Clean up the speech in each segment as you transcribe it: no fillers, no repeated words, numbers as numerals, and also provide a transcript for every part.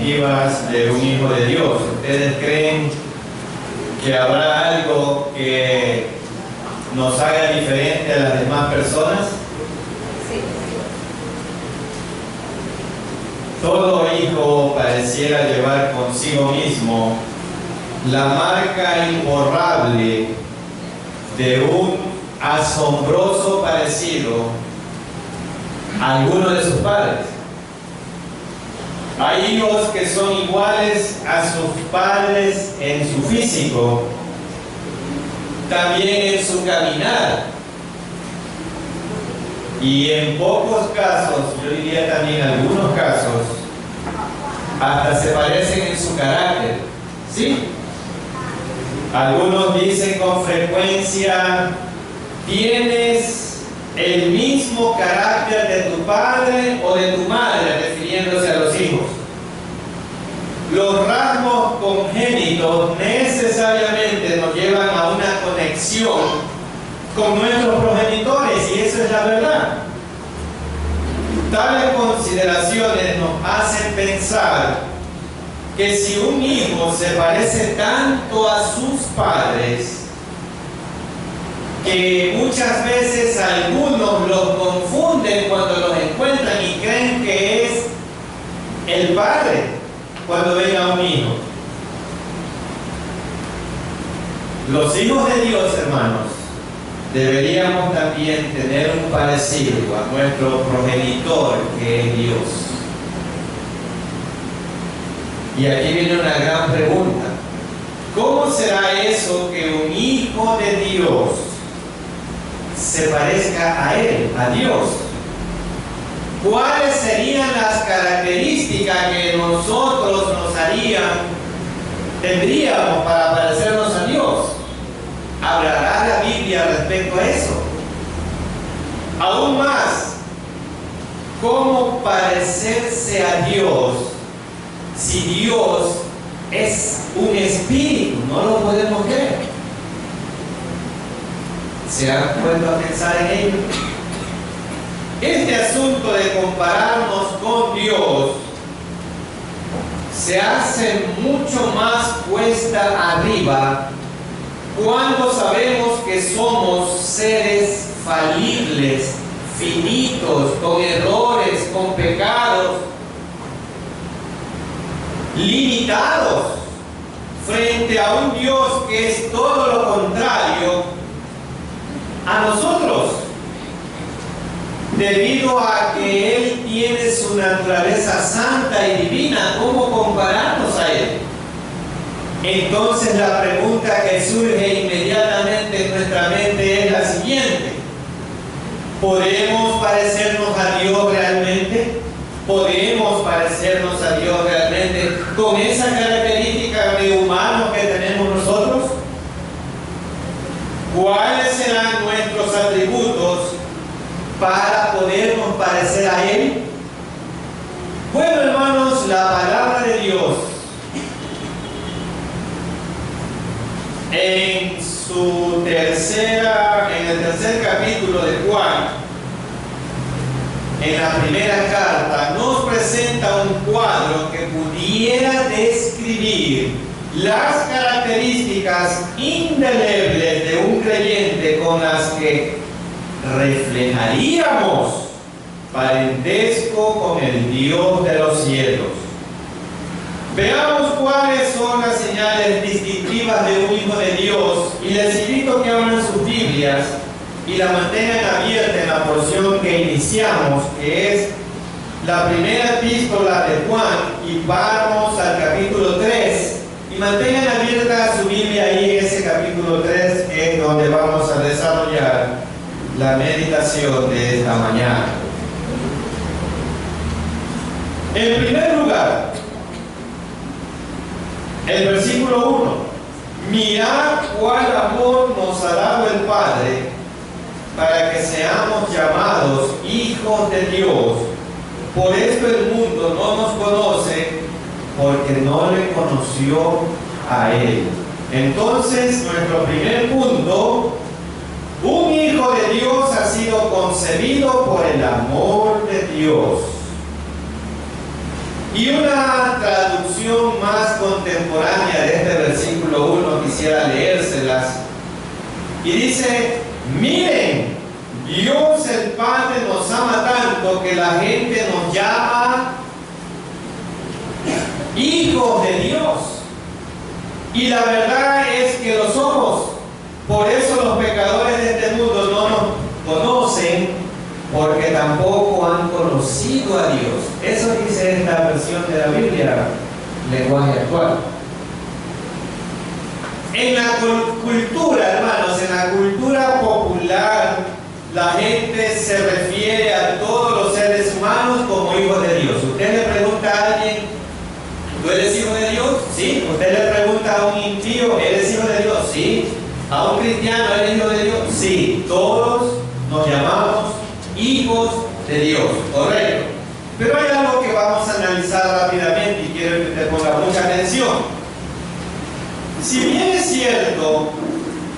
distintivas de un hijo de Dios? ¿Ustedes creen que habrá algo que nos haga diferente a las demás personas? Sí. Todo hijo pareciera llevar consigo mismo la marca imborrable de un asombroso parecido a alguno de sus padres. Hay hijos que son iguales a sus padres en su físico, también en su caminar, y en pocos casos, yo diría también algunos casos, hasta se parecen en su carácter. ¿Sí? Algunos dicen con frecuencia: tienes el mismo carácter de tu padre o de tu madre, refiriéndose a los hijos. Los rasgos congénitos necesariamente nos llevan a una conexión con nuestros progenitores, y eso es la verdad. Tales consideraciones nos hacen pensar que si un hijo se parece tanto a sus padres, que muchas veces algunos los confunden cuando los encuentran y creen que es el padre cuando ven a un hijo. Los hijos de Dios, hermanos, deberíamos también tener un parecido a nuestro progenitor, que es Dios. Y aquí viene una gran pregunta: ¿cómo será eso que un hijo de Dios se parezca a Él, a Dios? ¿Cuáles serían las características que nosotros tendríamos para parecernos a Dios? ¿Hablará la Biblia respecto a eso? Aún más, ¿cómo parecerse a Dios si Dios es un espíritu? No lo podemos ver. ¿Se han puesto a pensar en ello? Este asunto de compararnos con Dios se hace mucho más cuesta arriba cuando sabemos que somos seres falibles, finitos, con errores, con pecados, limitados, frente a un Dios que es todo lo contrario a nosotros, debido a que Él tiene su naturaleza santa y divina. ¿Cómo compararnos a Él? Entonces la pregunta que surge inmediatamente en nuestra mente es la siguiente: ¿podemos parecernos a Dios realmente? ¿Podemos parecernos a Dios realmente con esa característica de humano que tenemos nosotros? ¿Cuáles serán nuestros atributos para podernos parecer a Él? Bueno, hermanos, la palabra de Dios en el tercer capítulo de Juan, en la primera carta, nos presenta un cuadro que pudiera describir las características indelebles de un creyente con las que reflejaríamos parentesco con el Dios de los cielos. Veamos cuáles son las señales distintivas de un hijo de Dios, y les invito a que abran sus Biblias y la mantengan abierta en la porción que iniciamos, que es la primera epístola de Juan, y vamos al capítulo 3, y mantengan abierta su Biblia ahí en ese capítulo 3, que es donde vamos a desarrollar la meditación de esta mañana. En primer lugar, el versículo 1: mirad cuál amor nos ha dado el Padre para que seamos llamados hijos de Dios. Por esto el mundo no nos conoce, porque no le conoció a Él. Entonces, nuestro primer punto: un hijo de Dios ha sido concebido por el amor de Dios. Y una traducción traducción más contemporánea de este versículo 1, quisiera leérselas. Y dice: miren, Dios el Padre nos ama tanto que la gente nos llama hijos de Dios. Y la verdad es que lo somos. Por eso los pecadores de este mundo no nos conocen, porque tampoco han conocido a Dios. Eso dice esta versión de la Biblia, lenguaje actual. En la cultura, hermanos, en la cultura popular, la gente se refiere a todos los seres humanos como hijos de Dios. Usted le pregunta a alguien: ¿tú eres hijo de Dios? Sí. Usted le pregunta a un impío: ¿eres hijo de Dios? Sí. A un cristiano: ¿eres hijo de Dios? Sí. Todos nos llamamos hijos de Dios, correcto. Pero hay algo que vamos a analizar rápidamente y quiero que te ponga mucha atención. Si bien es cierto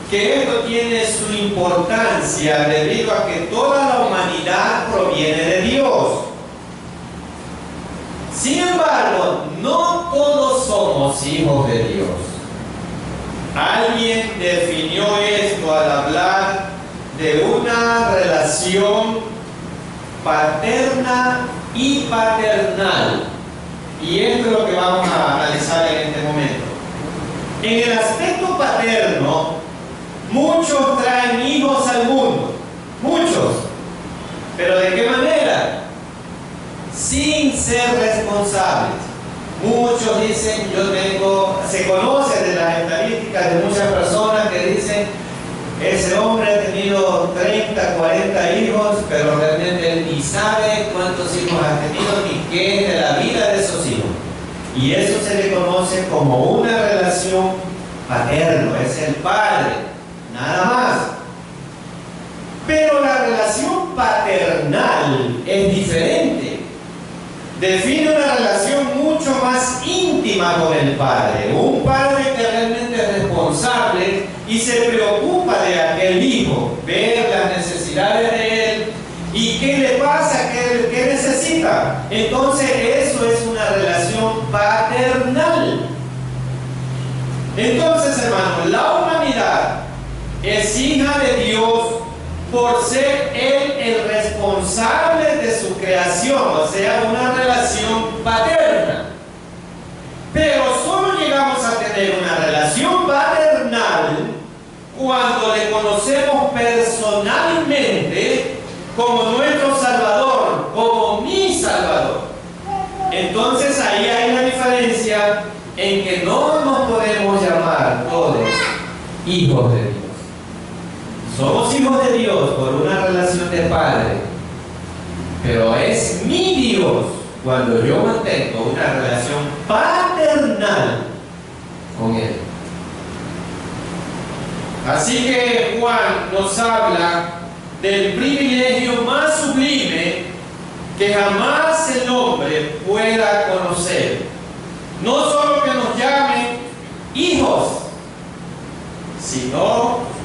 que esto tiene su importancia debido a que toda la humanidad proviene de Dios, sin embargo, no todos somos hijos de Dios. Alguien definió esto al hablar de una relación paterna y paternal. Y esto es lo que vamos a analizar en este momento. En el aspecto paterno, muchos traen hijos al mundo. Muchos. ¿Pero de qué manera? Sin ser responsables. Muchos dicen: se conoce de las estadísticas de muchas personas que dicen: ese hombre ha tenido 30, 40 hijos, pero realmente él ni sabe cuántos hijos ha tenido ni qué es de la vida de esos hijos. Y eso se le conoce como una relación paterna, es el padre, nada más. Pero la relación paternal es diferente. Define una relación mucho más íntima con el padre. Un padre que realmente es responsable y se preocupa de aquel hijo, ver las necesidades de él y qué le pasa, qué necesita. Entonces eso es una relación paternal. Entonces, hermanos, la humanidad es hija de Dios por ser Él el responsable de su creación, o sea, una relación paterna. Pero solo llegamos a tener una relación paternal cuando le conocemos personalmente como nuestro Salvador, como mi Salvador. Entonces ahí hay una diferencia en que no nos podemos llamar todos hijos de Dios. Somos hijos de Dios por una relación de padre, pero es mi Dios cuando yo mantengo una relación paternal con Él. Así que Juan nos habla del privilegio más sublime que jamás el hombre pueda conocer. No solo que nos llamen hijos, sino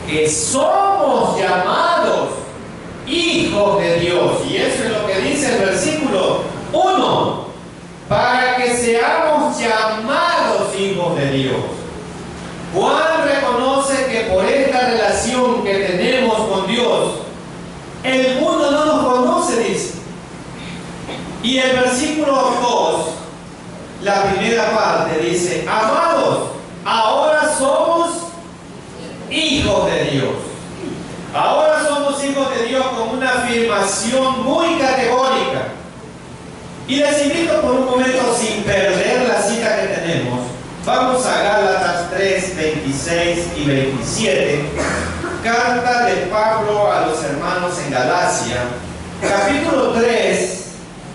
que somos llamados hijos de Dios. Y eso es lo que dice el versículo 1, para que seamos llamados hijos de Dios. Juan reconoce que por esta relación que tenemos con Dios, el mundo no nos conoce, dice. Y el versículo 2, la primera parte, dice: amados, ahora somos hijos de Dios. Ahora somos hijos de Dios con una afirmación muy categórica. Y les invito por un momento, sin perder la cita que tenemos, vamos a Gálatas 3, 26 y 27. Carta de Pablo a los hermanos en Galacia, capítulo 3,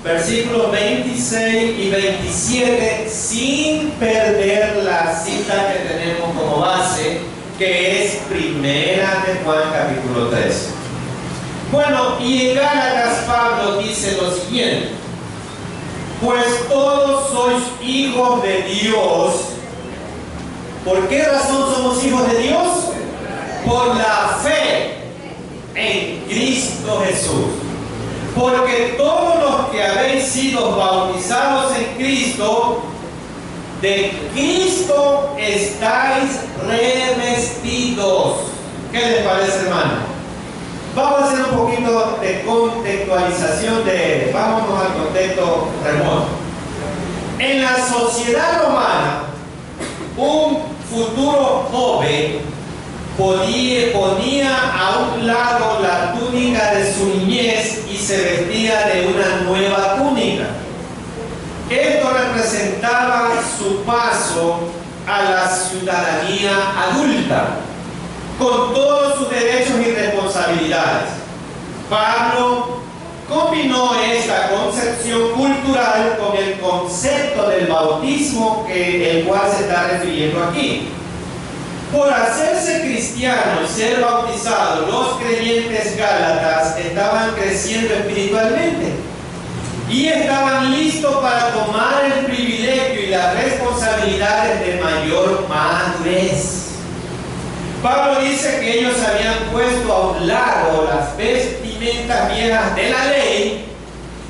versículos 26 y 27, sin perder la cita que tenemos como base, que es Primera de Juan, capítulo 3. Bueno, y en Gálatas Pablo dice lo siguiente: pues todos sois hijos de Dios. ¿Por qué razón somos hijos de Dios? Por la fe en Cristo Jesús. Porque todos los que habéis sido bautizados en Cristo, de Cristo estáis revestidos. ¿Qué les parece, hermano? Vamos a hacer un poquito de contextualización vámonos al contexto remoto. En la sociedad romana, un futuro joven ponía a un lado la túnica de su niñez y se vestía de una nueva túnica. Esto representaba su paso a la ciudadanía adulta, con todos sus derechos y responsabilidades. Pablo combinó esta concepción cultural con el concepto del bautismo el cual se está refiriendo aquí. Por hacerse cristiano y ser bautizado, los creyentes gálatas estaban creciendo espiritualmente y estaban listos para tomar el privilegio y las responsabilidades de mayor madurez. Pablo dice que ellos habían puesto a un lado las vestimentas viejas de la ley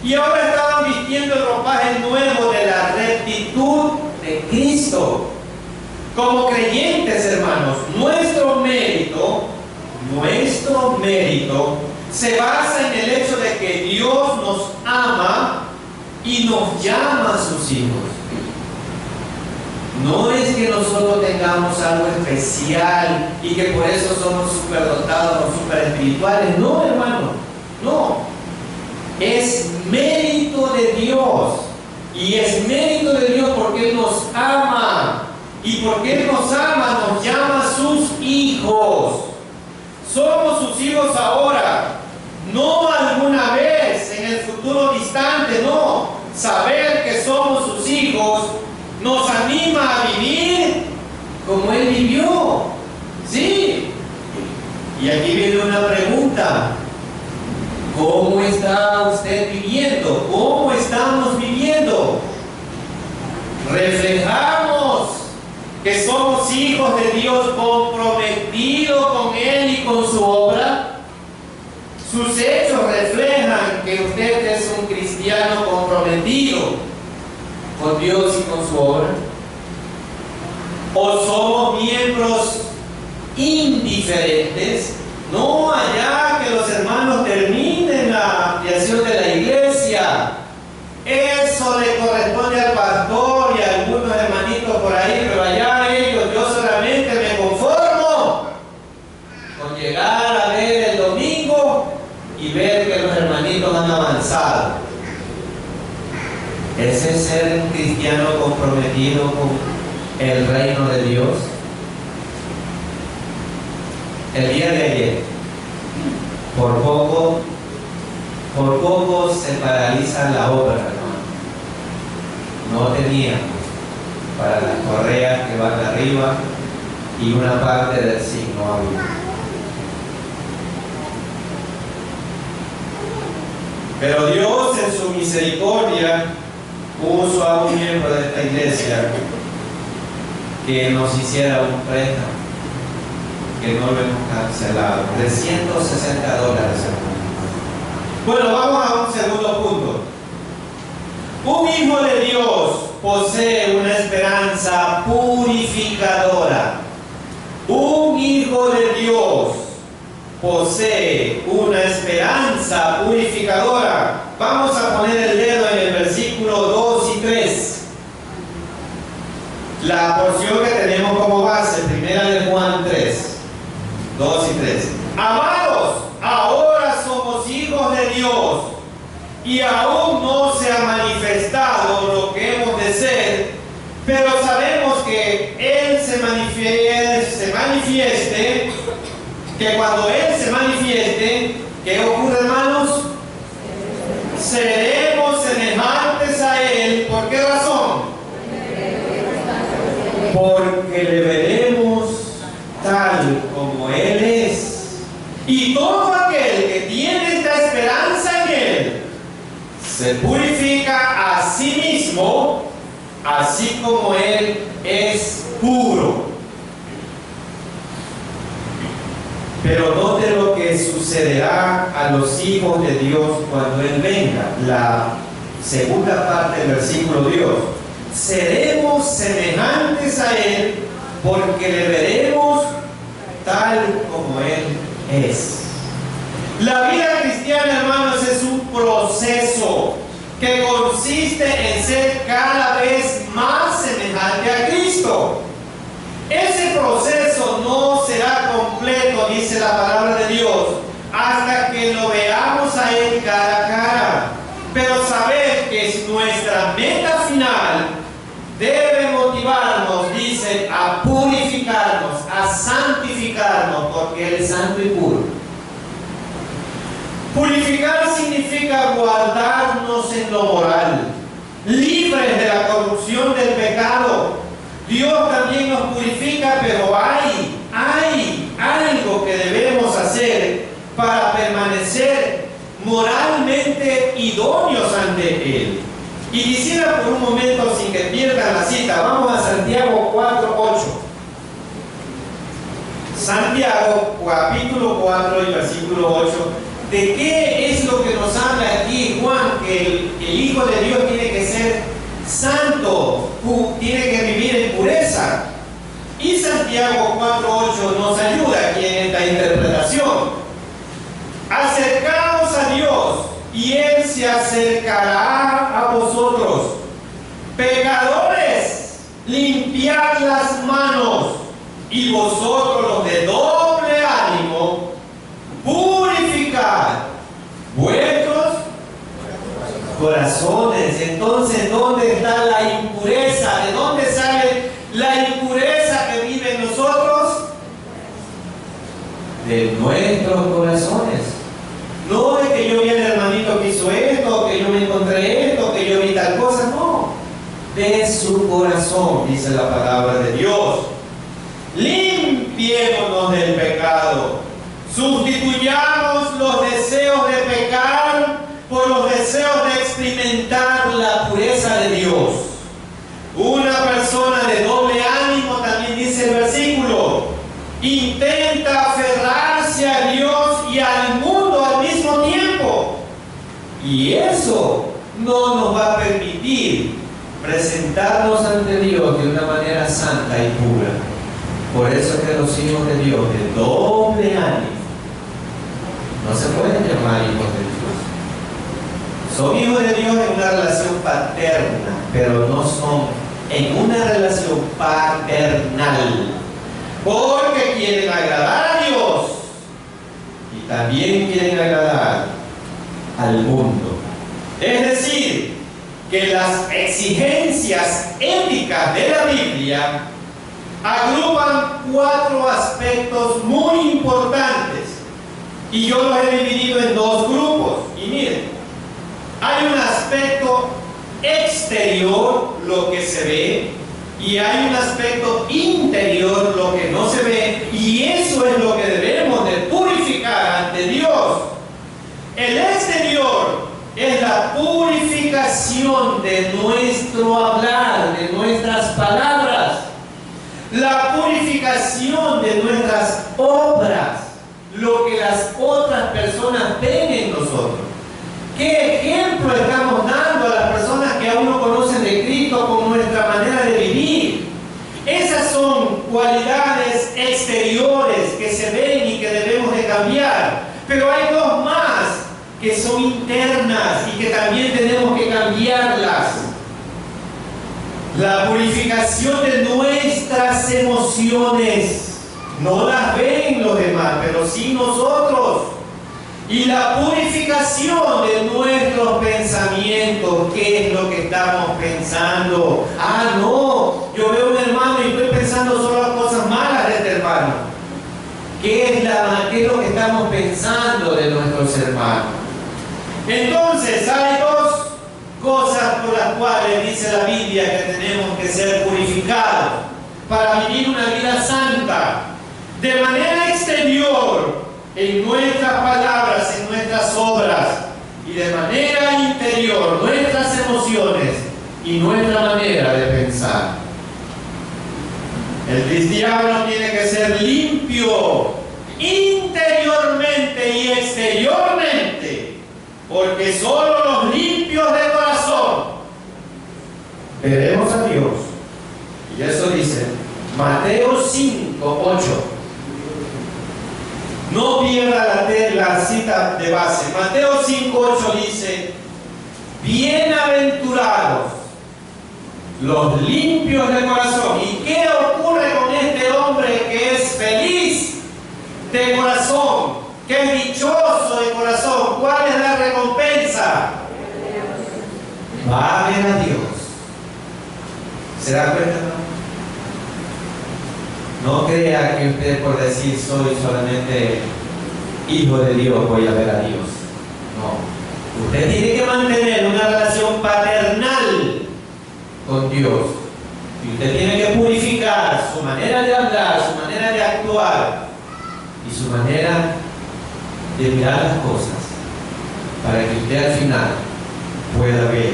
y ahora estaban vistiendo el ropaje nuevo de la rectitud de Cristo. Como creyentes, hermanos, nuestro mérito se basa en el hecho de que Dios nos ama y nos llama a sus hijos. No es que nosotros tengamos algo especial y que por eso somos superdotados o super espirituales. No, hermano, no. Es mérito de Dios. Y es mérito de Dios porque Él nos ama. Y porque Él nos ama, nos llama sus hijos. Somos sus hijos ahora, no alguna vez en el futuro distante, no. Saber que somos sus hijos nos anima a vivir como Él vivió. Sí. Y aquí viene una pregunta. ¿Cómo está usted viviendo? ¿Cómo estamos viviendo? ¿Reflejamos que somos hijos de Dios comprometidos con Él y con su obra? ¿Sus hechos reflejan que usted es un cristiano comprometido con Dios y con su obra? ¿O somos miembros indiferentes? No allá que los hermanos terminen la ampliación de la iglesia. Eso le corresponde al pastor y a algunos hermanitos por ahí, pero allá ellos, yo solamente me conformo con llegar a ver el domingo y ver que los hermanitos han avanzado. ¿Ese es ser un cristiano comprometido con el reino de Dios? El día de ayer, por poco se paraliza la obra, hermano. No teníamos para las correas que van arriba y una parte del signo había. Pero Dios en su misericordia puso a un miembro de esta iglesia que nos hiciera un préstamo, que no lo hemos cancelado, $360. Bueno, vamos a un segundo punto. Un hijo de Dios posee una esperanza purificadora. Un hijo de Dios posee una esperanza purificadora. Vamos a poner el dedo en el versículo 2 y 3. La porción que tenemos como base, primera de Juan 3, 2 y 3. Amados, ahora somos hijos de Dios y aún no se ha manifestado lo que hemos de ser, pero sabemos que Él se manifieste, que cuando Él se manifieste, ¿qué ocurre, hermanos? Seremos semejantes a Él. ¿Por qué razón? Porque le veremos tal como Él es. Y todo aquel que tiene esta esperanza en Él se purifica a sí mismo, así como Él es puro. Pero note lo que sucederá a los hijos de Dios cuando Él venga. La segunda parte del versículo 2. seremos semejantes a Él porque le veremos tal como Él es. La vida cristiana, hermanos, es un proceso que consiste en ser cada vez más semejante a Cristo. Ese proceso no será completo, dice la palabra de Dios, hasta que lo veamos a Él cara a cara. Pero saber que es nuestra meta final debe motivarnos, dice, a purificarnos, a santificarnos, porque Él es santo y puro. Purificar significa guardarnos en lo moral, libres de la corrupción del pecado. Dios también nos purifica, pero hay algo que debemos hacer para permanecer moralmente idóneos ante Él. Y quisiera por un momento, sin que pierdan la cita, vamos a Santiago 4:8. Santiago, capítulo 4 y versículo 8. ¿De qué es lo que nos habla aquí Juan? Que el Hijo de Dios tiene que ser santo, tiene que vivir en pureza. Y Santiago 4:8 nos ayuda aquí en esta interpretación. Acercaos a Dios y Él se acercará a vosotros. Pecadores, limpiad las manos, y vosotros los de doble ánimo, purificad vuestros corazones. Entonces, ¿dónde está la impureza? ¿De dónde sale la impureza que vive en nosotros? De nuestros corazones. No es que yo vi al hermanito que hizo esto, que yo me encontré esto, que yo vi tal cosa. No. De su corazón, dice la palabra de Dios. Limpiémonos del pecado. Sustituyamos los deseos de pecar por los deseos de experimentar la pureza de Dios. Una persona de doble ánimo, también dice el versículo, intenta aferrarse a Dios y al mundo al mismo tiempo. Y eso no nos va a permitir presentarnos ante Dios de una manera santa y pura. Por eso es que los hijos de Dios de doble ánimo no se pueden llamar hijos de Dios. Son hijos de Dios en una relación paterna, pero no son en una relación paternal. Porque quieren agradar a Dios y también quieren agradar al mundo. Es decir, que las exigencias éticas de la Biblia agrupan 4 aspectos muy importantes. Y yo los he dividido en 2 grupos. Y miren, hay un aspecto exterior, lo que se ve, y hay un aspecto interior, lo que no se ve, y eso es lo que debemos de purificar ante Dios. El exterior es la purificación de nuestro hablar, de nuestras palabras, la purificación de nuestras obras, lo que las otras personas ven en nosotros. ¿Qué ejemplo estamos dando a las personas que aún no conocen de Cristo con nuestra manera de vivir? Esas son cualidades exteriores que se ven y que debemos de cambiar. Pero hay 2 más que son internas y que también tenemos que cambiarlas. La purificación de nuestras emociones. No las ven los demás, pero sí nosotros. Y la purificación de nuestros pensamientos. ¿Qué es lo que estamos pensando? Ah, no, yo veo un hermano y estoy pensando solo las cosas malas de este hermano. ¿Qué es lo que estamos pensando de nuestros hermanos? Entonces, hay 2 cosas por las cuales dice la Biblia que tenemos que ser purificados para vivir una vida santa. De manera exterior, en nuestras palabras, en nuestras obras, y de manera interior, nuestras emociones y nuestra manera de pensar. El cristiano tiene que ser limpio interiormente y exteriormente, porque solo los limpios de corazón veremos a Dios. Y eso dice Mateo 5:8. No pierda la cita de base. Mateo 5:8 dice: bienaventurados los limpios de corazón. ¿Y qué ocurre con este hombre que es feliz de corazón, que es dichoso de corazón? ¿Cuál es la recompensa? Va a ver a Dios. ¿Se da cuenta? No crea que usted, por decir soy solamente hijo de Dios, voy a ver a Dios. No. Usted tiene que mantener una relación paternal con Dios. Y usted tiene que purificar su manera de hablar, su manera de actuar y su manera de mirar las cosas, para que usted al final pueda ver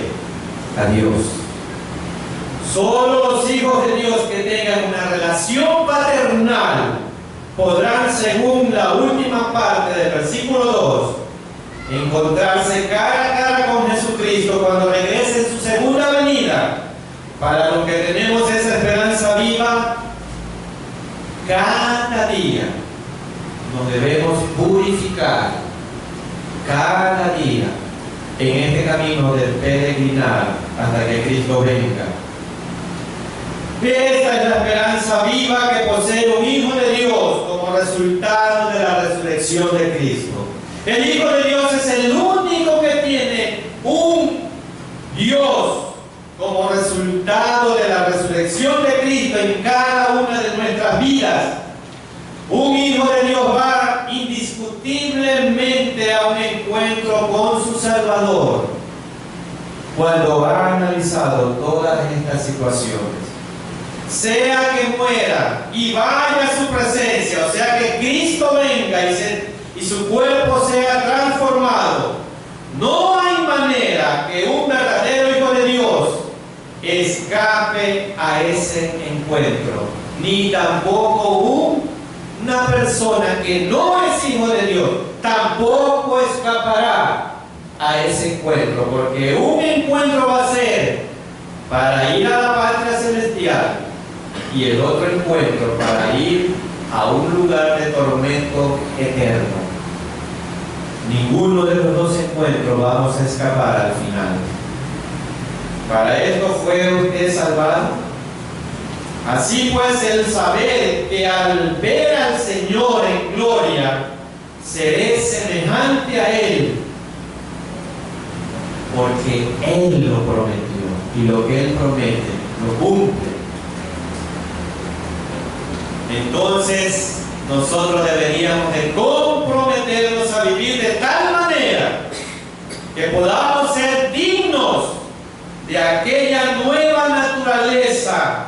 a Dios. Solo los hijos de Dios que tengan una relación paternal podrán, según la última parte del versículo 2, encontrarse cara a cara con Jesucristo cuando regrese en su segunda venida. Para los que tenemos esa esperanza viva, cada día nos debemos purificar, cada día, en este camino del peregrinar hasta que Cristo venga. Esta es la esperanza viva que posee un hijo de Dios como resultado de la resurrección de Cristo. El Hijo de Dios es el único que tiene un Dios como resultado de la resurrección de Cristo en cada una de nuestras vidas. Un hijo de Dios va indiscutiblemente a un encuentro con su Salvador cuando ha analizado todas estas situaciones. Sea que muera y vaya a su presencia, o sea que Cristo venga y su cuerpo sea transformado, no hay manera que un verdadero hijo de Dios escape a ese encuentro, ni tampoco una persona que no es hijo de Dios tampoco escapará a ese encuentro, porque un encuentro va a ser para ir a la patria celestial y el otro encuentro para ir a un lugar de tormento eterno. Ninguno de los dos encuentros vamos a escapar al final. Para esto fue usted salvado. Así pues, el saber que al ver al Señor en gloria, seré semejante a Él, porque Él lo prometió, y lo que Él promete, lo cumple. Entonces, nosotros deberíamos de comprometernos a vivir de tal manera que podamos ser dignos de aquella nueva naturaleza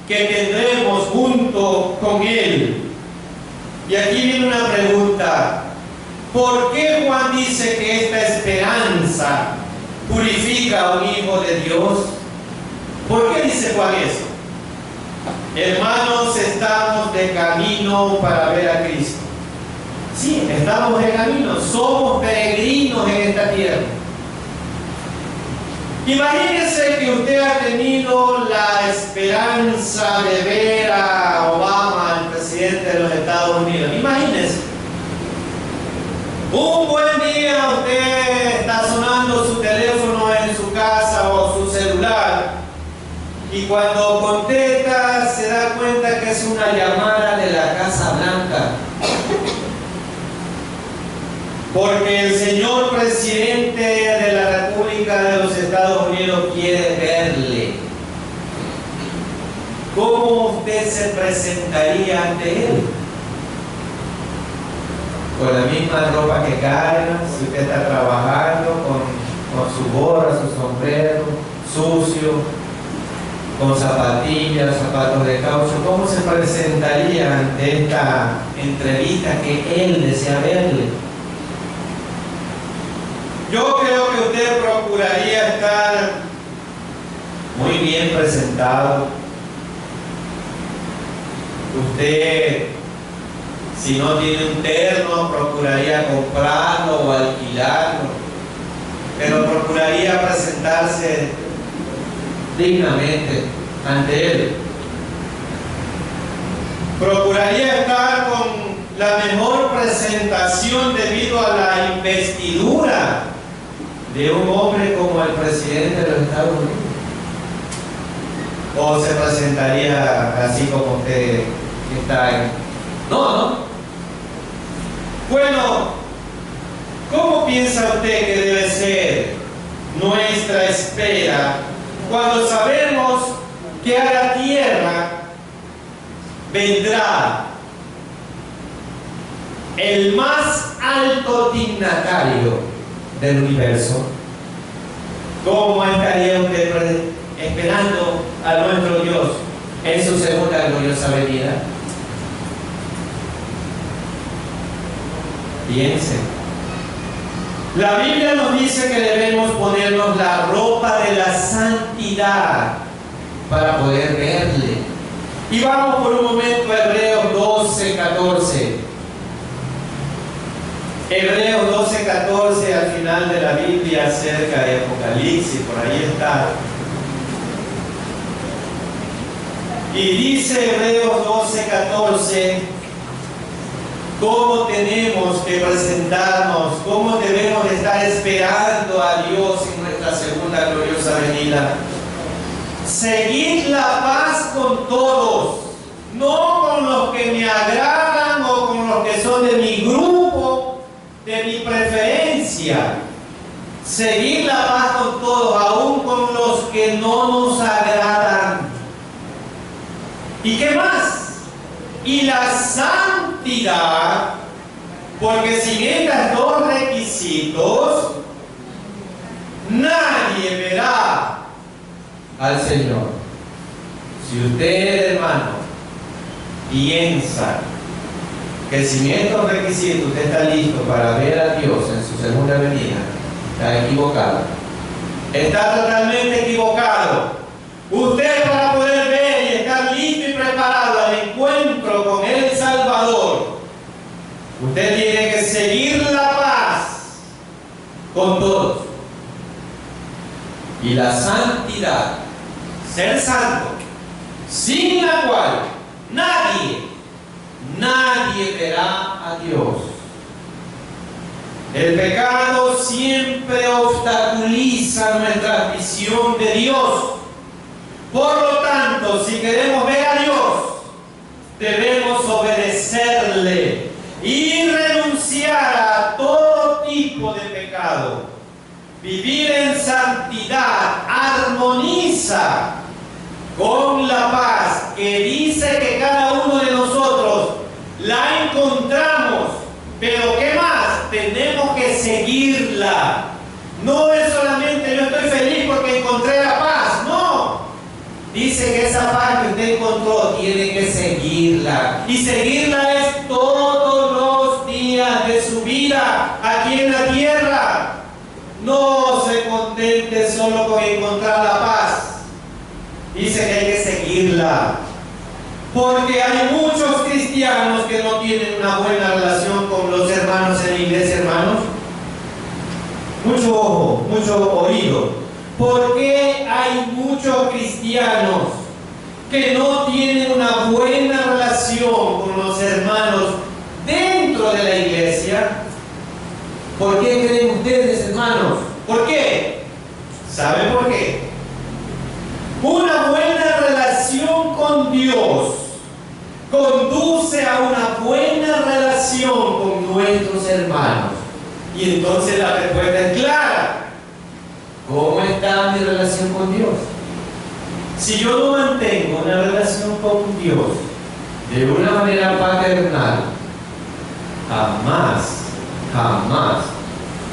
que tendremos junto con Él. Y aquí viene una pregunta: ¿por qué Juan dice que esta esperanza purifica a un hijo de Dios? ¿Por qué dice Juan eso? Hermanos, estamos de camino para ver a Cristo. Sí, estamos de camino, somos peregrinos en esta tierra. Imagínense que usted ha tenido la esperanza de ver a Obama, el presidente de los Estados Unidos. Imagínense. Un buen día usted está sonando su teléfono en su casa o su celular, y cuando contesta se da cuenta que es una llamada de la Casa Blanca, porque el señor presidente de la República de los Estados Unidos quiere verle. ¿Cómo usted se presentaría ante él? Con la misma ropa que carga, si usted está trabajando, con su gorra, su sombrero sucio, con zapatillas, zapatos de caucho. ¿Cómo se presentaría ante esta entrevista que él desea verle? Yo creo que usted procuraría estar muy bien presentado. Usted, si no tiene un terno, procuraría comprarlo o alquilarlo, pero procuraría presentarse dignamente ante Él. Procuraría estar con la mejor presentación debido a la investidura de un hombre como el presidente de los Estados Unidos. ¿O se presentaría así como usted está ahí? No. Bueno, ¿cómo piensa usted que debe ser nuestra espera cuando sabemos que a la tierra vendrá el más alto dignatario del universo? ¿Cómo estaría usted esperando a nuestro Dios en su segunda gloriosa venida? Piensen. La Biblia nos dice que debemos ponernos la ropa de la santidad para poder verle. Y vamos por un momento a Hebreos 12:14. Hebreos 12:14, al final de la Biblia, cerca de Apocalipsis, por ahí está. Y dice Hebreos 12:14, cómo tenemos que presentarnos, cómo debemos de estar esperando a Dios en nuestra segunda gloriosa venida. Seguid la paz con todos, no con los que me agradan o con los que son de mi grupo, de mi preferencia. Seguid la paz con todos, aun con los que no nos agradan. ¿Y qué más? Y la santidad, porque sin estos dos requisitos nadie verá al Señor. Si usted, hermano, piensa que sin estos requisitos usted está listo para ver a Dios en su segunda venida, está equivocado. Está totalmente equivocado. Usted, para poder ver y estar listo y preparado al encuentro con el Salvador, usted tiene que seguir la paz con todos y la santidad, ser santo, sin la cual nadie verá a Dios. El pecado siempre obstaculiza nuestra visión de Dios. Por lo tanto, si queremos ver a Dios, debemos obedecerle y renunciar a todo tipo de pecado. Vivir en santidad armoniza con la paz que dice que cada uno de nosotros la encontramos. Pero ¿qué más? Tenemos que seguirla. No es solamente yo estoy feliz porque encontré la paz. No. Dice que esa paz que usted encontró tiene que seguirla. Y seguirla es todos los días de su vida aquí en la tierra. No se contente solo con encontrar la paz. Dice que hay que seguirla. Porque hay muchos cristianos que no tienen una buena relación con los hermanos en la iglesia, hermanos. Mucho ojo, mucho oído. ¿Por qué hay muchos cristianos que no tienen una buena relación con los hermanos dentro de la iglesia? ¿Por qué creen ustedes, hermanos? ¿Por qué? ¿Saben por qué? Una buena relación con Dios conduce a una buena relación con nuestros hermanos. Y entonces la respuesta es clara. ¿Cómo está mi relación con Dios? Si yo no mantengo una relación con Dios de una manera paternal, jamás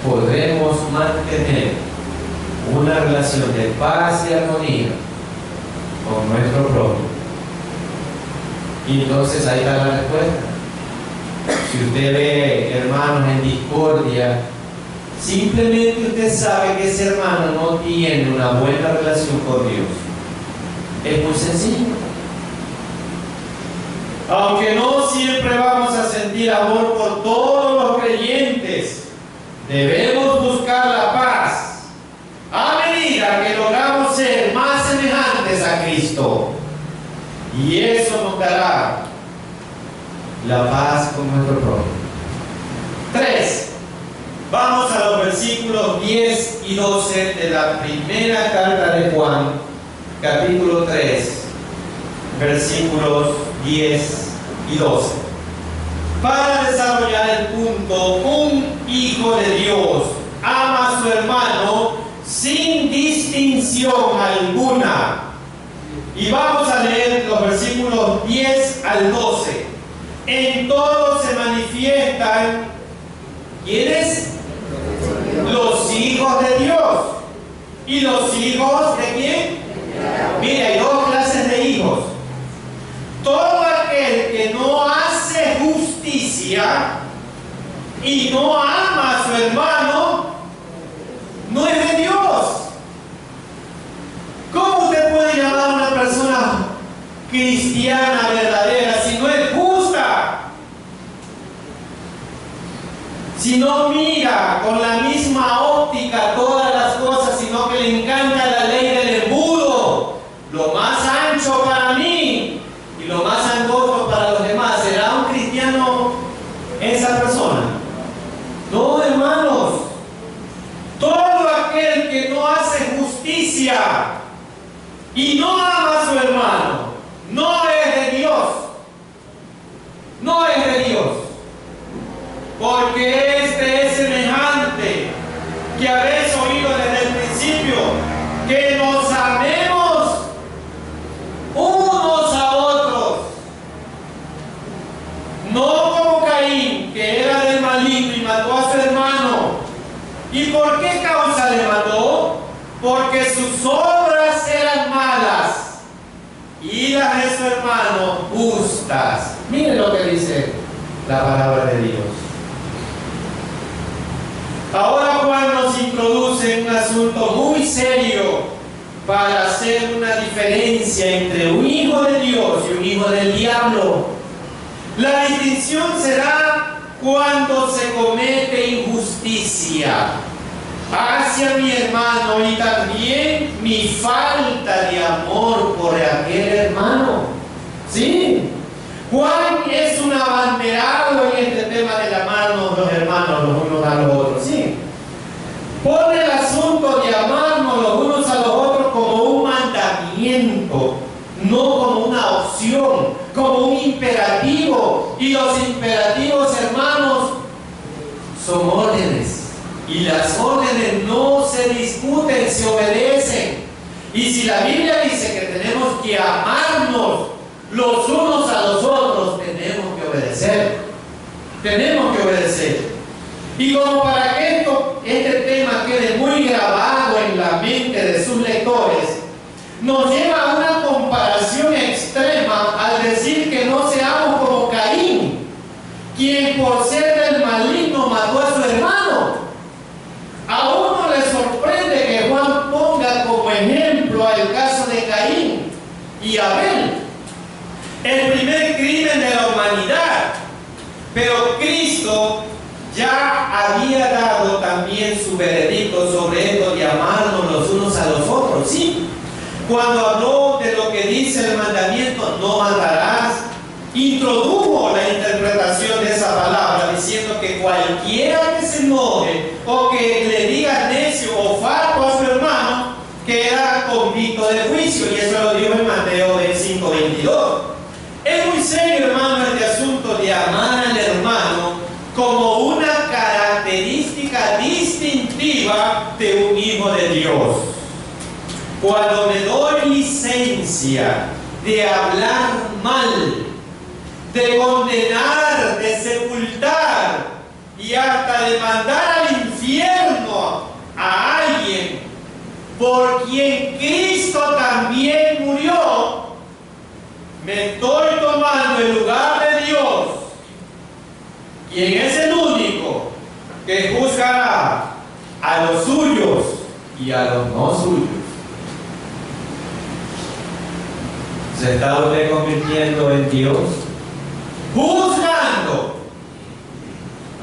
podremos mantener una relación de paz y armonía con nuestro propio. Y entonces ahí está la respuesta. Si usted ve hermanos en discordia, simplemente usted sabe que ese hermano no tiene una buena relación con Dios. Es muy sencillo. Aunque no siempre vamos a sentir amor por todos los creyentes, debemos buscar la paz a medida que logramos ser más semejantes Cristo. Y eso nos dará la paz con nuestro prójimo. 3. Vamos a los versículos 10 y 12 de la primera carta de Juan, capítulo 3, versículos 10 y 12. Para desarrollar el punto, un hijo de Dios ama a su hermano sin distinción alguna. Y vamos a leer los versículos 10 al 12. En todo se manifiestan, ¿quiénes? Los hijos de Dios. ¿Y los hijos de quién? Mira, hay dos clases de hijos. Todo aquel que no hace justicia y no ama a su hermano, no es de Dios. ¿Cómo usted puede llamar a una persona cristiana verdadera si no es justa? Si no mira con la misma óptica todas las cosas, sino que le encanta la ley del embudo, lo más ancho para mí y lo más angosto para los demás, ¿será un cristiano esa persona? No, hermanos. Todo aquel que no hace justicia y no ama a su hermano, no es de Dios. No es de Dios. Porque este es semejante que habéis oído desde el principio, que nos amemos unos a otros. No como Caín, que era del maligno y mató a su hermano. ¿Y por qué causa le mató? Porque sus obras eran malas y las de su hermano justas. Miren lo que dice la palabra de Dios. Ahora Juan nos introduce en un asunto muy serio para hacer una diferencia entre un hijo de Dios y un hijo del diablo. La distinción será cuando se comete injusticia hacia mi hermano y también mi falta de amor por aquel hermano. ¿Sí? Juan es un abanderado en este tema del amarnos los hermanos los unos a los otros. ¿Sí? Pone el asunto de amarnos los unos a los otros como un mandamiento, no como una opción, como un imperativo. Y los imperativos, hermanos, son órdenes. Y las órdenes no se discuten, se obedecen. Y si la Biblia dice que tenemos que amarnos los unos a los otros, tenemos que obedecer. Tenemos que obedecer. Y como para que este tema quede muy grabado en la mente de sus lectores, nos lleva a una comparación extrema al decir que no seamos como Caín, quien por ser del maligno mató a su hermano. A uno le sorprende que Juan ponga como ejemplo el caso de Caín y Abel, el primer crimen de la humanidad. Pero Cristo ya había dado también su veredicto sobre esto de amarnos los unos a los otros. ¿Sí? Cuando habló de lo que dice el mandamiento, no matarás, introdujo la interpretación de esa palabra diciendo que cualquiera que se enoje o que le diga necio o falto a su hermano queda convicto de juicio, y eso lo dijo en Mateo 5:22. Es muy serio, hermano, este asunto de amar al hermano como una característica distintiva de un hijo de Dios. Cuando me doy licencia de hablar mal, de condenar, de sepultar y hasta de mandar al infierno a alguien por quien Cristo también murió, me estoy tomando el lugar de Dios, quien es el único que juzgará a los suyos y a los no suyos. ¿Se está usted convirtiendo en Dios? Juzgando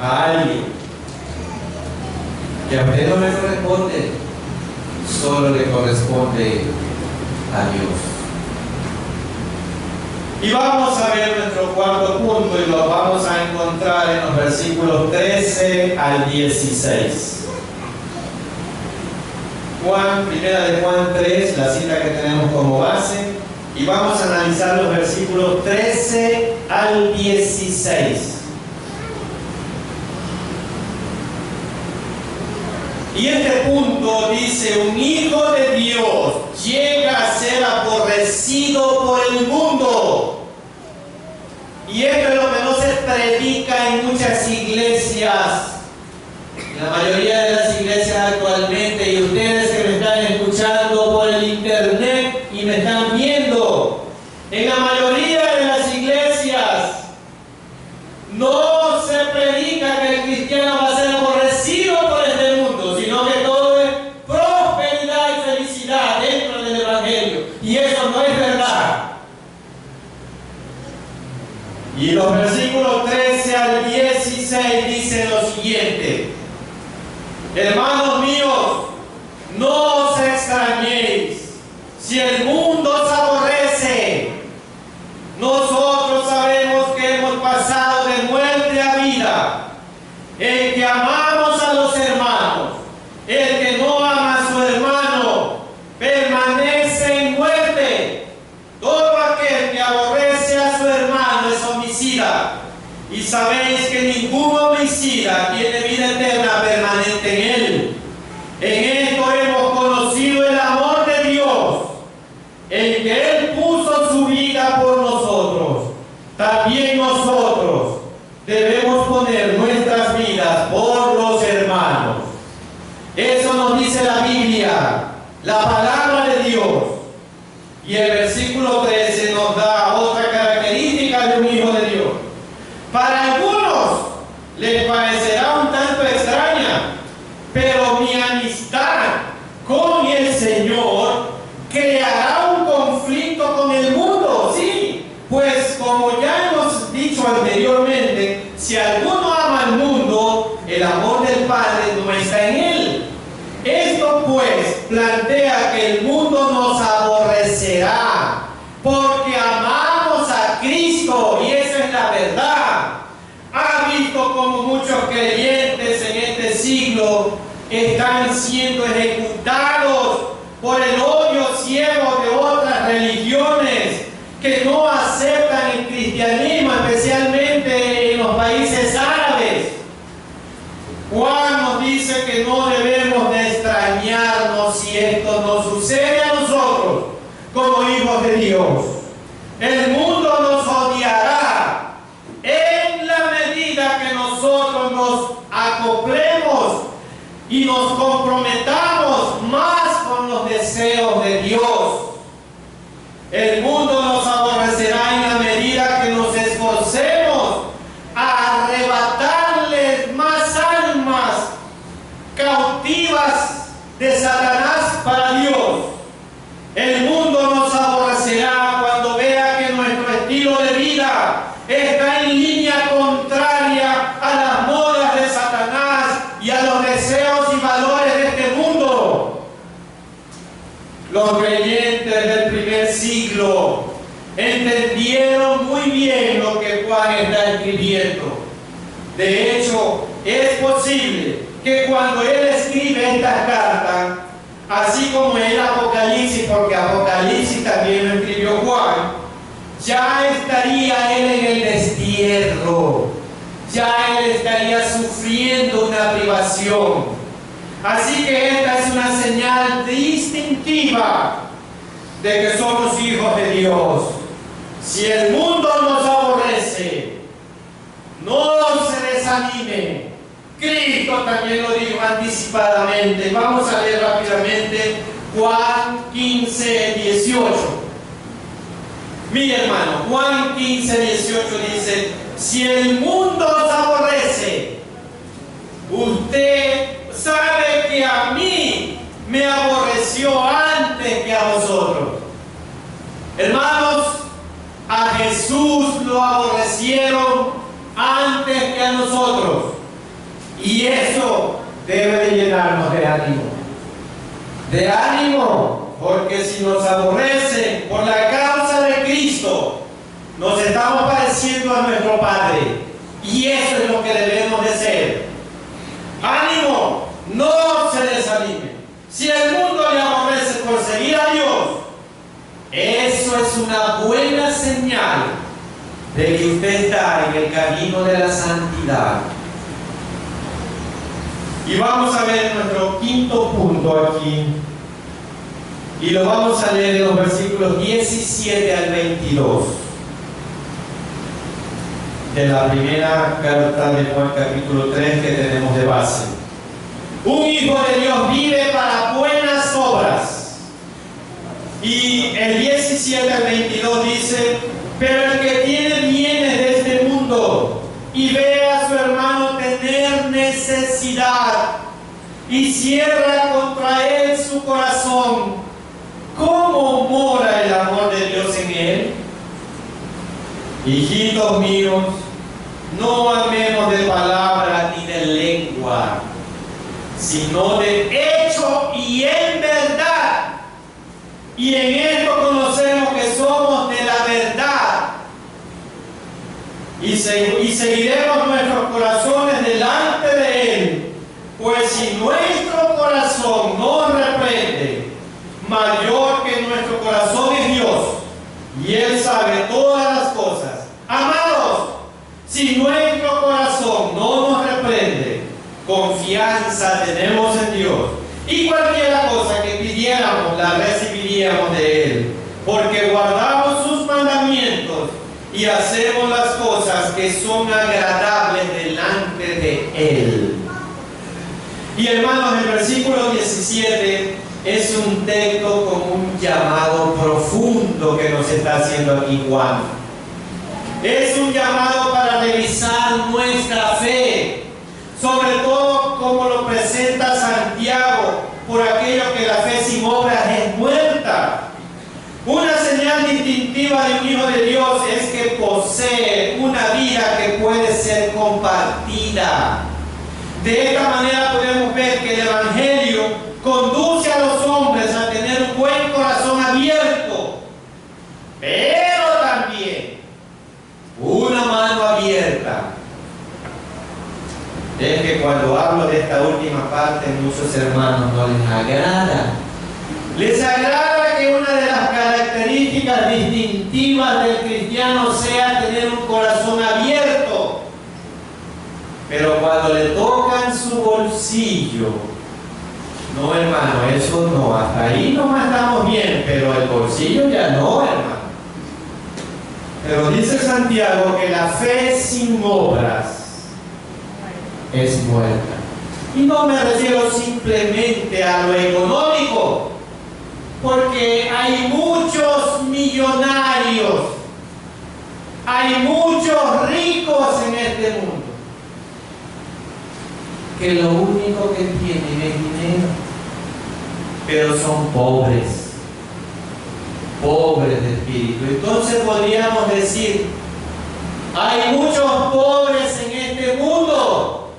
a alguien que a usted no le corresponde, solo le corresponde a Dios. Y vamos a ver nuestro cuarto punto y lo vamos a encontrar en los versículos 13 al 16. Primera de Juan 3, la cita que tenemos como base, y vamos a analizar los versículos 13 al 16. Y este punto dice: un hijo de Dios llega a ser aborrecido por el mundo. Y esto es lo que no se predica en muchas iglesias. En la mayoría de las iglesias actualmente, y ustedes que me están escuchando por el internet y me están viendo, en la mayoría de las iglesias no se predica que el cristiano va a ser aborrecido por este mundo, sino que todo es prosperidad y felicidad dentro del evangelio. Y eso no es verdad. Y los versículos 13 al 16 dicen lo siguiente: hermanos míos, no os extrañéis si el mundo os aborrece. Nosotros sabemos que hemos pasado de muerte a vida, el que amamos a los hermanos. El que no ama a su hermano permanece en muerte. Todo aquel que aborrece a su hermano es homicida. Y sabéis que ningún homicida tiene vida eterna permanente en él. En esto hemos conocido el amor de Dios, en que Él puso su vida por nosotros. También nosotros debemos poner nuestras vidas por los hermanos. Eso nos dice la Biblia, la palabra de Dios. Y el versículo 13 nos da otra característica de un hijo de Dios. Para algunos les parecerá un tanto extraña, pero mi amistad con el Señor creará un conflicto con el mundo. Sí, pues como ya hemos dicho anteriormente, si alguno ama al mundo, el amor del Padre no está en él. Esto pues plantea que el mundo nos aborrecerá porque amamos a Cristo, y esa es la verdad. Ha visto como muchos creyentes en este siglo están siendo ejecutados por el odio ciego de otras religiones que no aceptan el cristianismo, especialmente en los países árabes. Juan nos dice que no debemos de extrañarnos si esto nos sucede a nosotros como hijos de Dios. El mundo nos odiará en la medida que nosotros nos acoplemos y nos comprometamos más con los deseos de Dios. El mundo nos aborrecerá en la medida que nos esforcemos a arrebatarles más almas cautivas de Satanás para Dios. El mundo nos aborrecerá cuando vea que nuestro estilo de vida está en línea contraria a las modas de Satanás y a los deseos y valores de este mundo. Los creyentes del primer siglo entendieron muy bien lo que Juan está escribiendo. De hecho, es posible que cuando él escribe esta carta, así como el Apocalipsis, porque Apocalipsis también lo escribió Juan, ya estaría él en el destierro, ya él estaría sufriendo una privación. Así que esta es una señal distintiva de que somos hijos de Dios. Si el mundo nos aborrece, no se desanime. Cristo también lo dijo anticipadamente. Vamos a leer rápidamente Juan 15, 18. Mi hermano, Juan 15, 18 dice: si el mundo os aborrece, usted sabe que a mí me aborreció antes que a vosotros. Hermanos, a Jesús lo aborrecieron antes que a nosotros. Y eso debe de llenarnos de ánimo. De ánimo, porque si nos aborrecen por la causa de Cristo, a nuestro Padre. Y eso es lo que debemos de ser. ¡Ánimo! No se desanime. Si el mundo le aborrece por seguir a Dios, eso es una buena señal de que usted está en el camino de la santidad. Y vamos a ver nuestro quinto punto aquí. Y lo vamos a leer en los versículos 17 al 22. De la primera carta de Juan capítulo 3 que tenemos de base. Un hijo de Dios vive para buenas obras. Y el 17 al 22 dice: pero el que tiene bienes de este mundo y ve a su hermano tener necesidad y cierra contra él su corazón, ¿cómo mora el amor de Dios en él? Hijitos míos, no amemos de palabra ni de lengua, sino de hecho y en verdad. Y en esto conocemos que somos de la verdad. Y seguiremos nuestros corazones delante de Él. Pues si nuestro corazón nos reprende, mayor que nuestro corazón es Dios, y Él sabe todas las cosas. Amados, si nuestro corazón no nos reprende, confianza tenemos en Dios, y cualquier cosa que pidiéramos la recibiríamos de Él, porque guardamos sus mandamientos y hacemos las cosas que son agradables delante de Él. Y hermanos, el versículo 17 es un texto con un llamado profundo que nos está haciendo aquí Juan. Es un llamado para revisar nuestra fe, sobre todo como lo presenta Santiago, por aquello que la fe sin obras es muerta. Una señal distintiva de un hijo de Dios es que posee una vida que puede ser compartida. De esta manera podemos ver que el Evangelio conduce a los hombres a tener un buen corazón abierto, pero también una mano abierta. Es que cuando hablo de esta última parte, muchos hermanos no les agrada. Les agrada que una de las características distintivas del cristiano sea tener un corazón abierto. Pero cuando le tocan su bolsillo, no, hermano, eso no, hasta ahí no estamos bien, pero el bolsillo ya no, hermano. Pero dice Santiago que la fe sin obras es muerta. Y no me refiero simplemente a lo económico, porque hay muchos millonarios, hay muchos ricos en este mundo, que lo único que tienen es dinero, pero son pobres, pobres de espíritu. Entonces podríamos decir, hay muchos pobres en este mundo,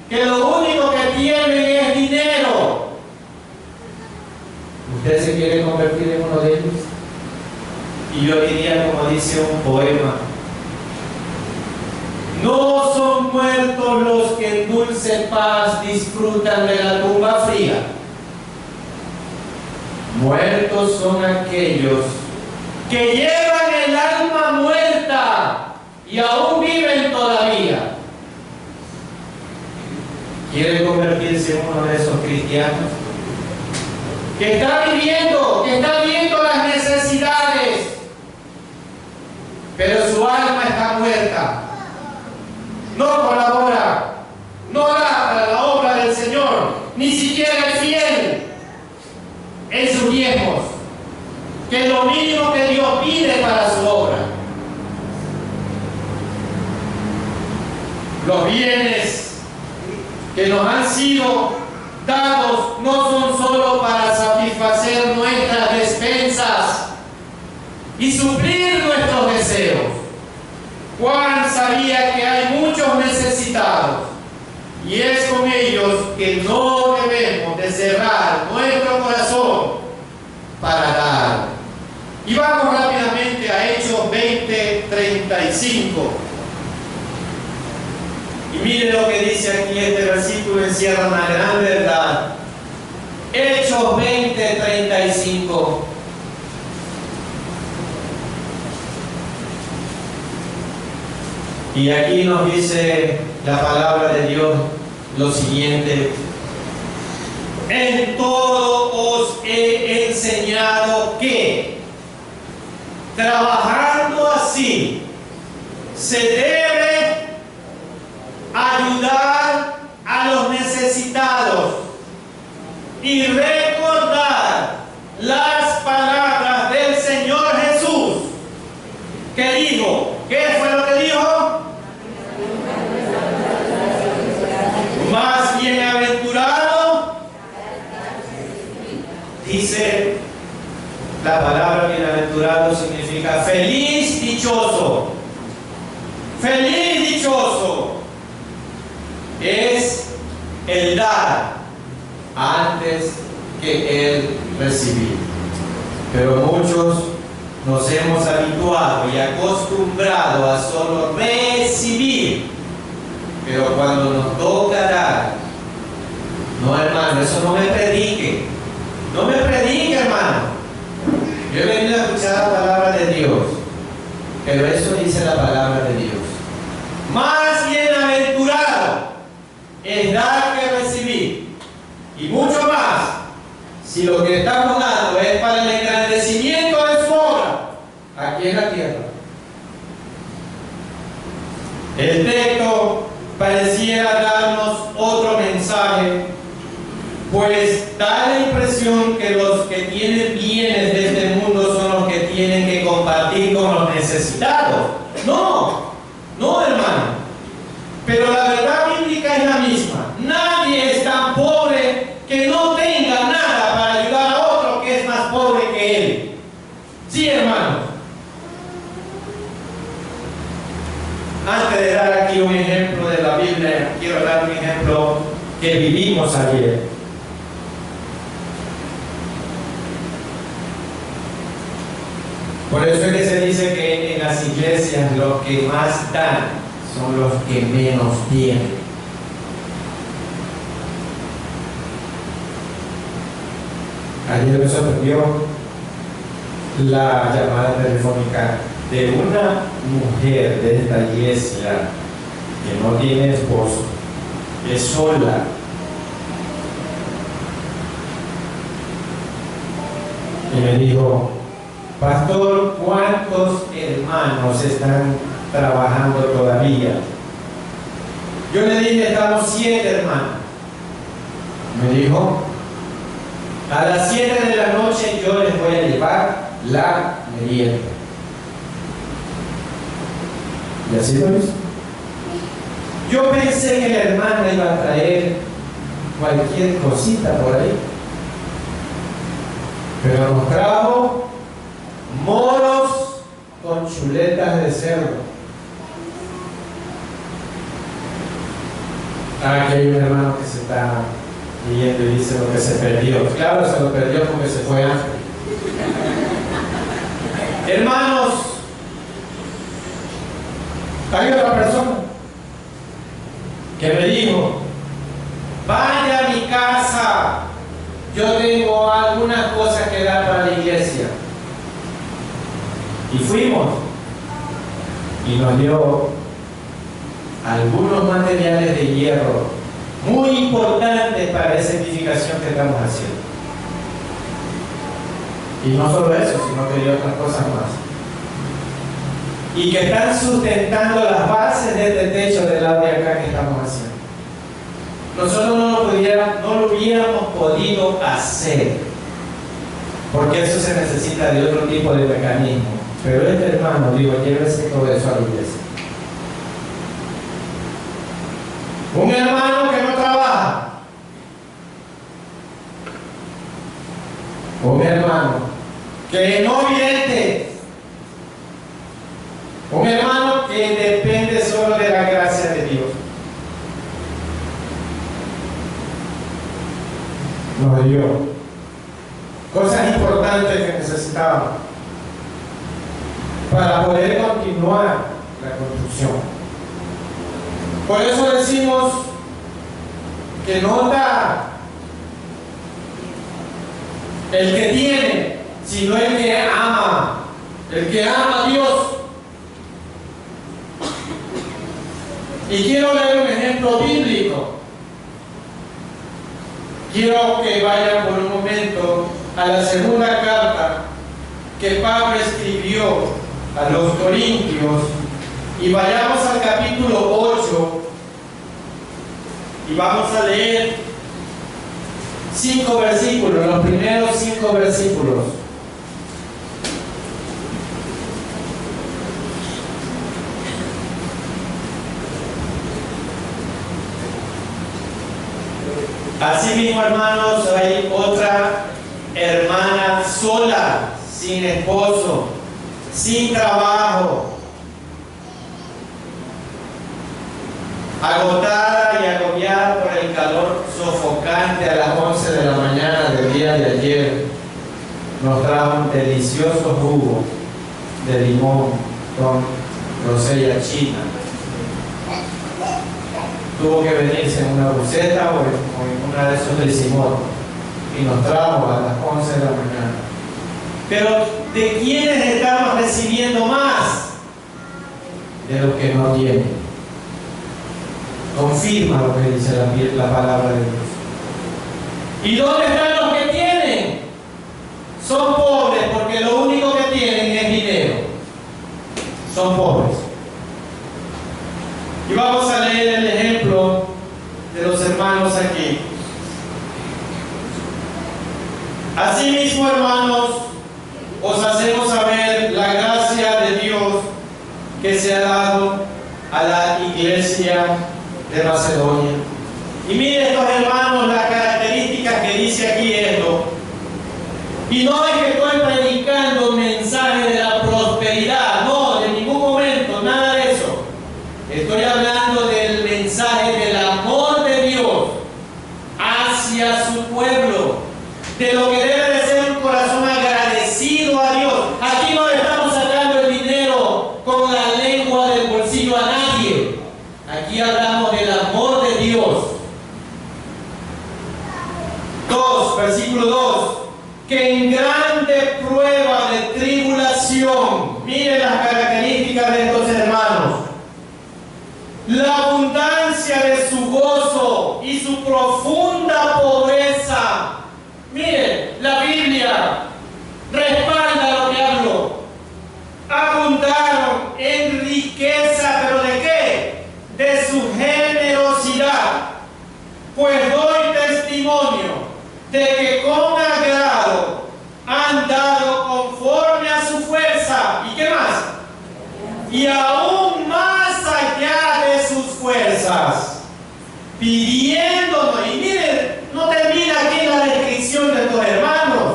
que lo único que tienen es dinero. ¿Usted se quiere convertir en uno de ellos? Y yo diría, como dice un poema: no son muertos los que en dulce paz disfrutan de la tumba fría. Muertos son aquellos que llevan el alma muerta y aún viven todavía. ¿Quiere convertirse en uno de esos cristianos? Que está viendo las necesidades, pero su alma está muerta. No colabora, no da para la obra del Señor, ni siquiera es fiel en sus diezmos, que es lo mínimo que Dios pide para su obra. Los bienes que nos han sido dados no son solo para satisfacer nuestras despensas y suplir nuestros deseos. Juan sabía que hay muchos necesitados, y es con ellos que no debemos de cerrar nuestro corazón para dar. Y vamos rápidamente a Hechos 20:31. 35. Y mire lo que dice aquí este versículo, encierra una gran verdad. Hechos 20, 35. Y aquí nos dice la palabra de Dios lo siguiente: en todo os he enseñado que, trabajando así, se debe ayudar a los necesitados y recordar las palabras del Señor Jesús, que dijo, ¿qué fue lo que dijo? Más bienaventurado, dice la palabra bienaventurado, significa feliz, dichoso. Feliz, dichoso es el dar antes que el recibir. Pero muchos nos hemos habituado y acostumbrado a solo recibir. Pero cuando nos toca dar, no, hermano, eso no me predique. No me predique, hermano. Yo he venido a escuchar la palabra de Dios, pero eso dice la palabra de Dios. Más bienaventurado es dar que recibir. Y mucho más, si lo que estamos dando es para el engrandecimiento de su obra aquí en la tierra. El texto pareciera darnos otro mensaje, pues da la impresión que los que tienen bienes de este mundo son los que tienen que compartir con los necesitados. No, hermano. Pero la verdad bíblica es la misma. Nadie es tan pobre que no tenga nada para ayudar a otro que es más pobre que él. Sí, hermano. Antes de dar aquí un ejemplo de la Biblia, quiero dar un ejemplo que vivimos ayer. Por eso es que se dice que en las iglesias los que más dan son los que menos tienen. Ayer me sorprendió la llamada telefónica de una mujer de esta iglesia que no tiene esposo, es sola. Y me dijo, pastor, ¿cuántos hermanos están trabajando todavía? Yo le dije, estamos 7 hermanos. Me dijo, a las 7 de la noche yo les voy a llevar la merienda. Y así lo hizo. Yo pensé que la hermana iba a traer cualquier cosita por ahí, pero nos trajo moros con chuletas de cerdo. Aquí hay un hermano que se está leyendo y dice lo que se perdió. Claro, se lo perdió porque se fue antes. Hermanos, hay otra persona que me dijo, vaya a mi casa, yo tengo algunas cosas que dar para la iglesia. Y fuimos y nos dio algunos materiales de hierro muy importantes para esa edificación que estamos haciendo. Y no solo eso, sino que dio otras cosas más. Y que están sustentando las bases de este techo del lado de acá que estamos haciendo. Nosotros no lo hubiéramos podido hacer, porque eso se necesita de otro tipo de mecanismo. Pero este hermano, digo, llévese todo eso a la iglesia. Un hermano que no trabaja. Un hermano que no vidente. Un hermano que depende solo de la gracia de Dios. Nos dio cosas importantes que necesitábamos para poder continuar la construcción. Por eso decimos que nota el que tiene, sino el que ama a Dios. Y quiero leer un ejemplo bíblico. Quiero que vayan por un momento a la segunda carta que Pablo escribió a los Corintios y vayamos al capítulo 8 y vamos a leer 5 versículos, los primeros 5 versículos. Asimismo, hermanos, hay otra hermana sola, sin esposo, sin trabajo, agotada y agobiada por el calor sofocante. A las 11 de la mañana del día de ayer nos trajo un delicioso jugo de limón con grosella china. Tuvo que venirse en una buceta o en una de esos decimotos y nos trajo a las 11 de la mañana. Pero ¿de quiénes estamos recibiendo más? De los que no tienen. Confirma lo que dice la palabra de Dios. ¿Y dónde están los que tienen? Son pobres porque lo único que tienen es dinero. Son pobres. Y vamos a leer el ejemplo de los hermanos aquí. Asimismo, hermanos, os hacemos saber la gracia de Dios que se ha dado a la iglesia de Macedonia. Y miren estos hermanos las características que dice aquí esto. Y no es que estoy predicando un mensaje de la prosperidad, no, de ningún momento, nada de eso. Estoy hablando del mensaje del amor de Dios hacia su pueblo, de lo que debe de ser un corazón agradecido a Dios. Aquí no le estamos sacando el dinero con la lengua del bolsillo a nadie. Aquí hablamos del amor de Dios. Versículo 2, que en grande prueba de tribulación, miren las características de estos hermanos, la abundancia de su gozo y su profunda pobreza. Miren, la Biblia respalda lo que hablo. Abundaron en riqueza, ¿pero de qué? De su generosidad. Pues doy testimonio de que con agrado han dado conforme a su fuerza. ¿Y qué más? Y aún más allá de sus fuerzas, pidiéndonos, y miren, no termina aquí la descripción de estos hermanos,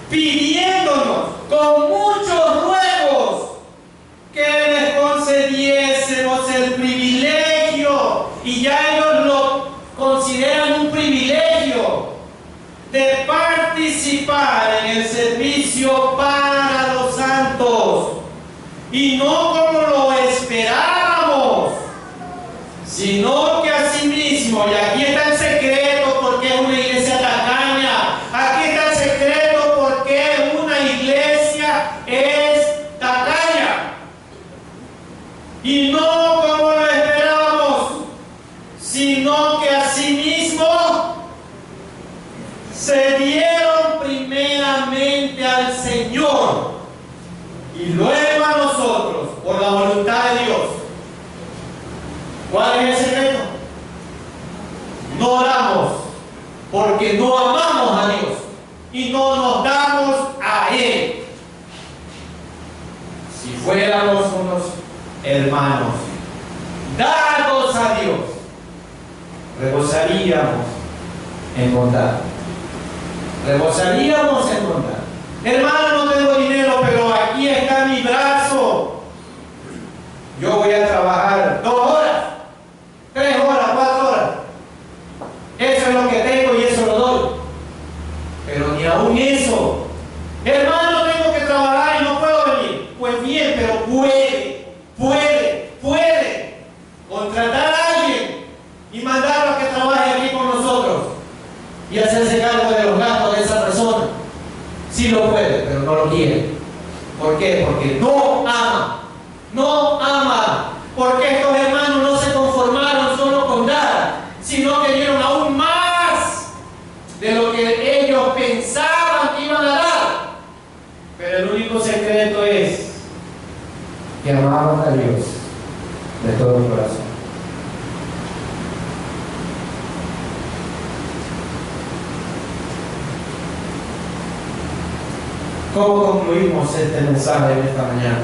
pidiéndonos con muchos ruegos que les concediésemos el privilegio, y ya ellos lo consideran un privilegio, de participar en el servicio para los santos, y no como lo esperábamos, sino que asimismo, y aquí está el secreto porque es una iglesia tacaña, aquí está el secreto porque una iglesia es tacaña, y no como lo esperábamos, sino que asimismo se dieron primeramente al Señor y luego a nosotros por la voluntad de Dios. ¿Cuál es el secreto? No oramos porque no amamos a Dios y no nos damos a Él. Si fuéramos unos hermanos dados a Dios, rebosaríamos en bondad. Rebosaríamos en bondad. Hermano, no tengo dinero, pero aquí está mi brazo. Yo voy a trabajar 2 horas, 3 horas, 4 horas. Eso es lo que tengo y eso lo doy. Pero ni aún eso. Hermano, tengo que trabajar y no puedo venir. Pues bien, pero pero puede contratar a alguien y mandarlo a que trabaje aquí con nosotros y hacerse cargo de los gastos de esa persona. Sí lo puede, pero no lo quiere. ¿Por qué? Porque no ama. Porque estos hermanos no se conformaron solo con dar, sino que dieron aún más de lo que ellos pensaban que iban a dar. Pero el único secreto es que amaban a Dios de todo mi corazón. ¿Cómo concluimos este mensaje en esta mañana?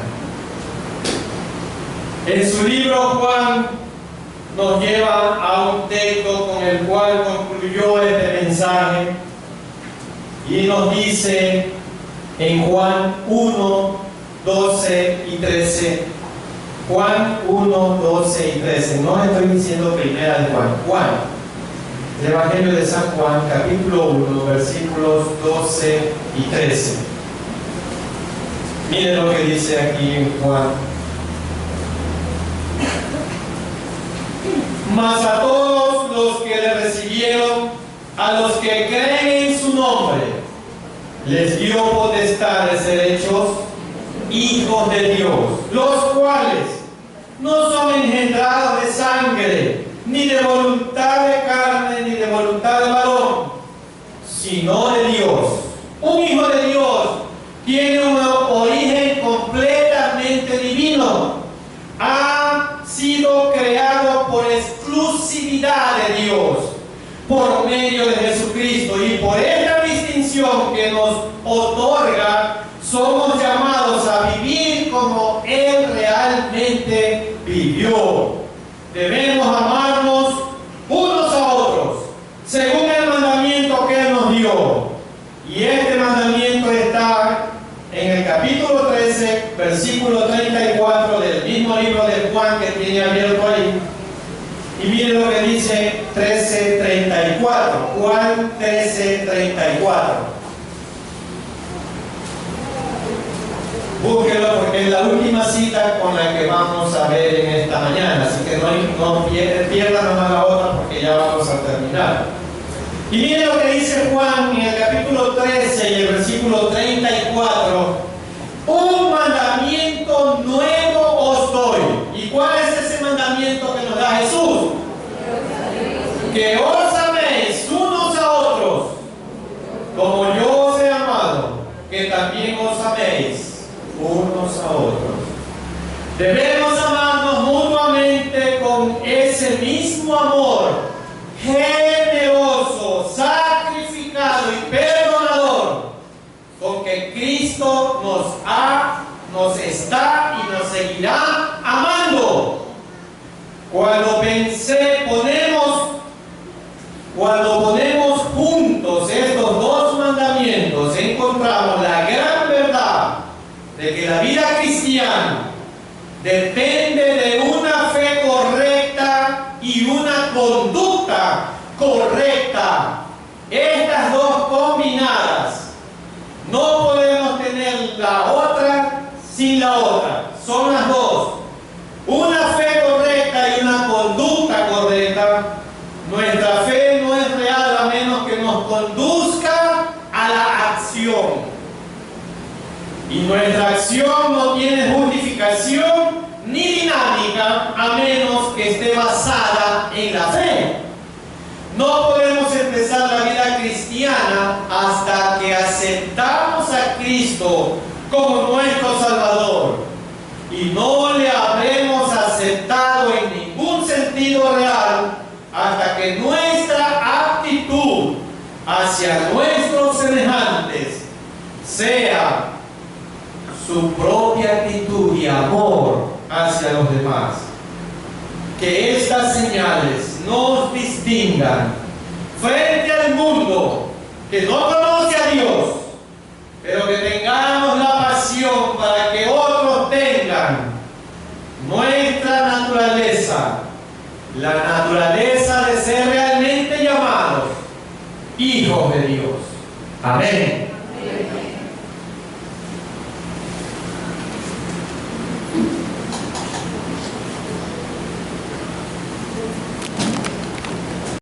En su libro, Juan nos lleva a un texto con el cual concluyó este mensaje y nos dice en Juan 1, 12 y 13. Juan 1, 12 y 13. No estoy diciendo primera de Juan. El Evangelio de San Juan, capítulo 1, versículos 12 y 13. Miren lo que dice aquí en Juan. Mas a todos los que le recibieron, a los que creen en su nombre, les dio potestad de ser hechos hijos de Dios, los cuales no son engendrados de sangre, ni de voluntad de carne, ni de voluntad de varón, sino de Dios. Un hijo de Dios tiene un origen completamente divino. Ha sido creado por exclusividad de Dios, por medio de Jesucristo, y por esta distinción que nos otorga, somos llamados a vivir como Él realmente vivió. Debemos amarnos unos a otros, según el mandamiento que Él nos dio. Y este mandamiento está en el capítulo 13, versículo 34 del mismo libro de Juan que tiene abierto ahí. Y miren lo que dice 13:34. Juan 13:34. Búsquelo porque es la última cita con la que vamos a ver en esta mañana. Así que no pierdan nomás la otra porque ya vamos a terminar. Y miren lo que dice Juan en el capítulo 13 y el versículo 34. Un mandamiento nuevo os doy. ¿Y cuál es ese mandamiento que nos da Jesús? Que os améis unos a otros, como yo os he amado, que también os améis unos a otros. Debemos amarnos mutuamente con ese mismo amor generoso, sacrificado y perdonador con que Cristo nos está y nos seguirá amando. Cuando ponemos juntos estos dos mandamientos, encontramos la gran verdad de que la vida cristiana depende de una fe correcta y una conducta correcta. Estas dos combinadas, no podemos tener la otra sin la otra. Son las dos. Una fe correcta y una conducta correcta. Nuestra fe no es real a menos que nos conduzca a la acción. Y nuestra acción no tiene justificación ni dinámica a menos que esté basada en la fe. No podemos empezar la vida cristiana hasta que aceptamos a Cristo como nuestro Salvador y no le habremos aceptado en ningún sentido real hasta que nuestra actitud hacia nuestros semejantes sea su propia actitud y amor hacia los demás. Que estas señales nos distingan frente al mundo que no conoce a Dios, pero que tengamos la pasión para que otros tengan nuestra naturaleza, la naturaleza de ser realmente llamados hijos de Dios. Amén.